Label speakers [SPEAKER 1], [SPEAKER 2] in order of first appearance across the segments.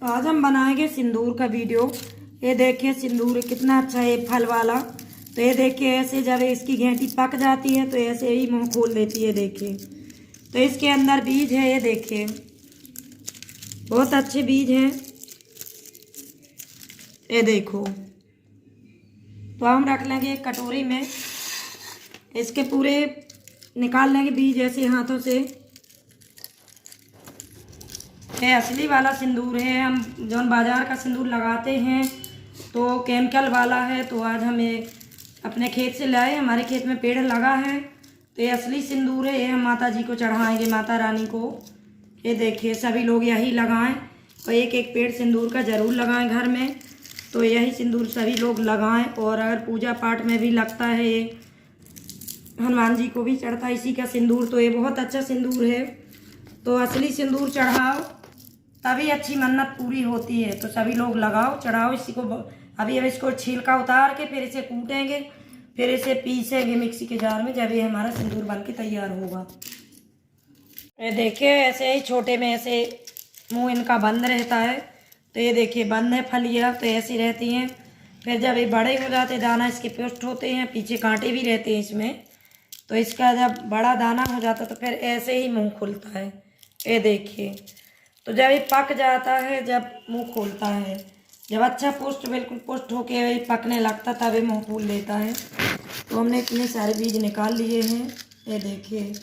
[SPEAKER 1] आज हम बनाएंगे सिंदूर का वीडियो। ये देखिए सिंदूर कितना अच्छा है फल वाला। तो ये देखिए ऐसे जब इसकी घेंटी पक जाती है तो ऐसे ही मुंह खोल देती है। देखिए तो इसके अंदर बीज है, ये देखिए बहुत अच्छे बीज हैं। ये देखो, तो हम रख लेंगे एक कटोरी में, इसके पूरे निकाल लेंगे बीज ऐसे हाथों से। ये असली वाला सिंदूर है। हम जो बाज़ार का सिंदूर लगाते हैं तो केमिकल वाला है। तो आज हमें अपने खेत से लाए, हमारे खेत में पेड़ लगा है। तो ये असली सिंदूर है। ये हम माता जी को चढ़ाएंगे, माता रानी को। ये देखिए सभी लोग यही लगाएं और एक एक पेड़ सिंदूर का ज़रूर लगाएं घर में। तो यही सिंदूर सभी लोग लगाएं। और अगर पूजा पाठ में भी लगता है, ये हनुमान जी को भी चढ़ता है इसी का सिंदूर। तो ये बहुत अच्छा सिंदूर है। तो असली सिंदूर चढ़ाओ तभी अच्छी मन्नत पूरी होती है। तो सभी लोग लगाओ, चढ़ाओ इसी को। अभी अब इसको छिलका उतार के फिर इसे कूटेंगे, फिर इसे पीसेंगे मिक्सी के जार में, जब ये हमारा सिंदूर बन के तैयार होगा। ये देखिए ऐसे ही छोटे में ऐसे मुंह इनका बंद रहता है। तो ये देखिए बंद है फलियाँ, तो ऐसी रहती हैं। फिर जब ये बड़े हो जाते दाना इसके पुष्ट होते हैं, पीछे कांटे भी रहते हैं इसमें। तो इसका जब बड़ा दाना हो जाता तो फिर ऐसे ही मुंह खुलता है। ये देखिए, तो जब ये पक जाता है, जब मुंह खोलता है, जब अच्छा पुष्ट बिल्कुल पुष्ट होके पकने लगता तब ये मुंह खोल लेता है। तो हमने इतने सारे बीज निकाल लिए हैं। ये देखिए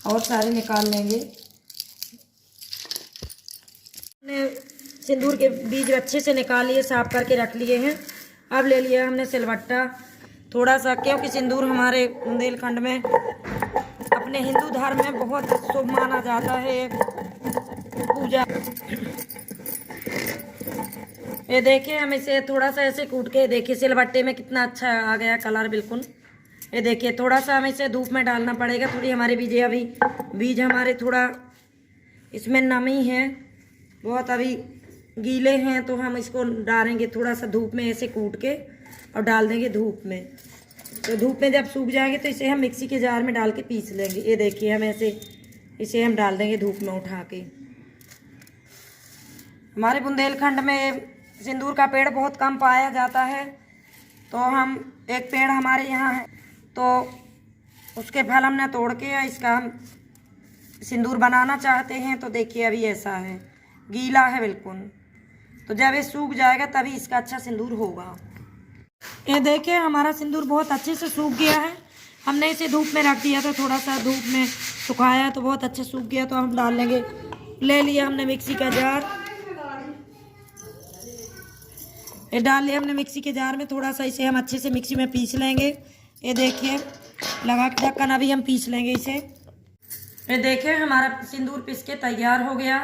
[SPEAKER 1] और सारे निकाल लेंगे। हमने सिंदूर के बीज अच्छे से निकाल लिए, साफ करके रख लिए हैं। अब ले लिया हमने सिलवट्टा थोड़ा सा, क्योंकि सिंदूर हमारे बुंदेलखंड में अपने हिंदू धर्म में बहुत शुभ माना जाता है पूजा। ये देखिए हम इसे थोड़ा सा ऐसे कूट के, देखिए सिलबट्टे में कितना अच्छा आ गया कलर बिल्कुल। ये देखिए थोड़ा सा हमें इसे धूप में डालना पड़ेगा। थोड़ी हमारे बीज अभी बीज हमारे थोड़ा इसमें नमी है, बहुत अभी गीले हैं। तो हम इसको डालेंगे थोड़ा सा धूप में ऐसे कूट के और डाल देंगे धूप में। तो धूप में जब सूख जाएंगे तो इसे हम मिक्सी के जार में डाल के पीस लेंगे। ये देखिए हम ऐसे इसे हम डाल देंगे धूप में उठा के। हमारे बुंदेलखंड में सिंदूर का पेड़ बहुत कम पाया जाता है। तो हम एक पेड़ हमारे यहाँ है, तो उसके फल हमने तोड़ के इसका हम सिंदूर बनाना चाहते हैं। तो देखिए अभी ऐसा है, गीला है बिल्कुल। तो जब ये सूख जाएगा तभी इसका अच्छा सिंदूर होगा। ये देखिए हमारा सिंदूर बहुत अच्छे से सूख गया है। हमने इसे धूप में रख दिया था, थोड़ा सा धूप में सुखाया तो बहुत अच्छा सूख गया। तो हम डाल लेंगे, ले लिया हमने मिक्सी का जार, ये डाल लिया हमने मिक्सी के जार में। थोड़ा सा इसे हम अच्छे से मिक्सी में पीस लेंगे। ये देखिए लगा के ढक्कन, अभी हम पीस लेंगे इसे। ये देखिए हमारा सिंदूर पिस के तैयार हो गया।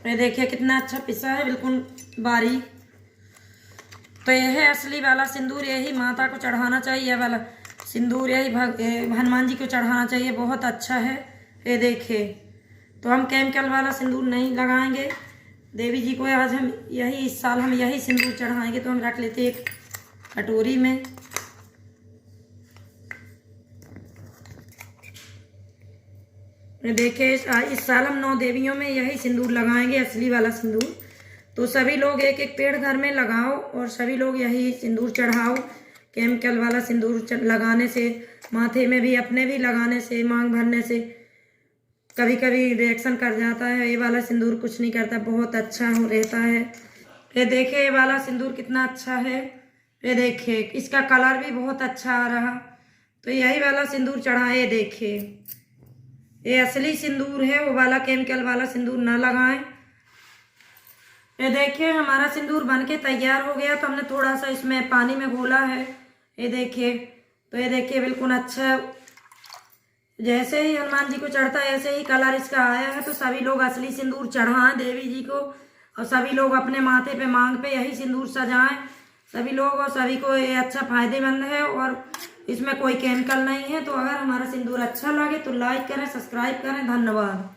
[SPEAKER 1] ये देखिए कितना अच्छा पिसा है, बिल्कुल बारीक। तो यह है असली वाला सिंदूर। यही माता को चढ़ाना चाहिए वाला सिंदूर, यही हनुमान जी को चढ़ाना चाहिए, बहुत अच्छा है। ये देखिए, तो हम केमिकल वाला सिंदूर नहीं लगाएंगे देवी जी को। आज हम यही इस साल हम यही सिंदूर चढ़ाएंगे। तो हम रख लेते एक कटोरी में। देखिए इस साल हम 9 देवियों में यही सिंदूर लगाएंगे, असली वाला सिंदूर। तो सभी लोग एक एक पेड़ घर में लगाओ और सभी लोग यही सिंदूर चढ़ाओ। केमिकल वाला सिंदूर लगाने से, माथे में भी अपने भी लगाने से, मांग भरने से कभी कभी रिएक्शन कर जाता है। ये वाला सिंदूर कुछ नहीं करता, बहुत अच्छा हो रहता है। ये देखिए ये वाला सिंदूर कितना अच्छा है। ये देखिए इसका कलर भी बहुत अच्छा आ रहा। तो यही वाला सिंदूर चढ़ाए। ये देखिए ये असली सिंदूर है, वो वाला केमिकल वाला सिंदूर ना लगाएं। ये देखिए हमारा सिंदूर बनके तैयार हो गया। तो हमने थोड़ा सा इसमें पानी में घोला है। ये देखिए, तो ये देखिए बिल्कुल अच्छा, जैसे ही हनुमान जी को चढ़ता है ऐसे ही कलर इसका आया है। तो सभी लोग असली सिंदूर चढ़ाएं देवी जी को, और सभी लोग अपने माथे पे मांग पे यही सिंदूर सजाएं सभी लोग। और सभी को ये अच्छा फायदेमंद है और इसमें कोई केमिकल नहीं है। तो अगर हमारा सिंदूर अच्छा लगे तो लाइक करें, सब्सक्राइब करें। धन्यवाद।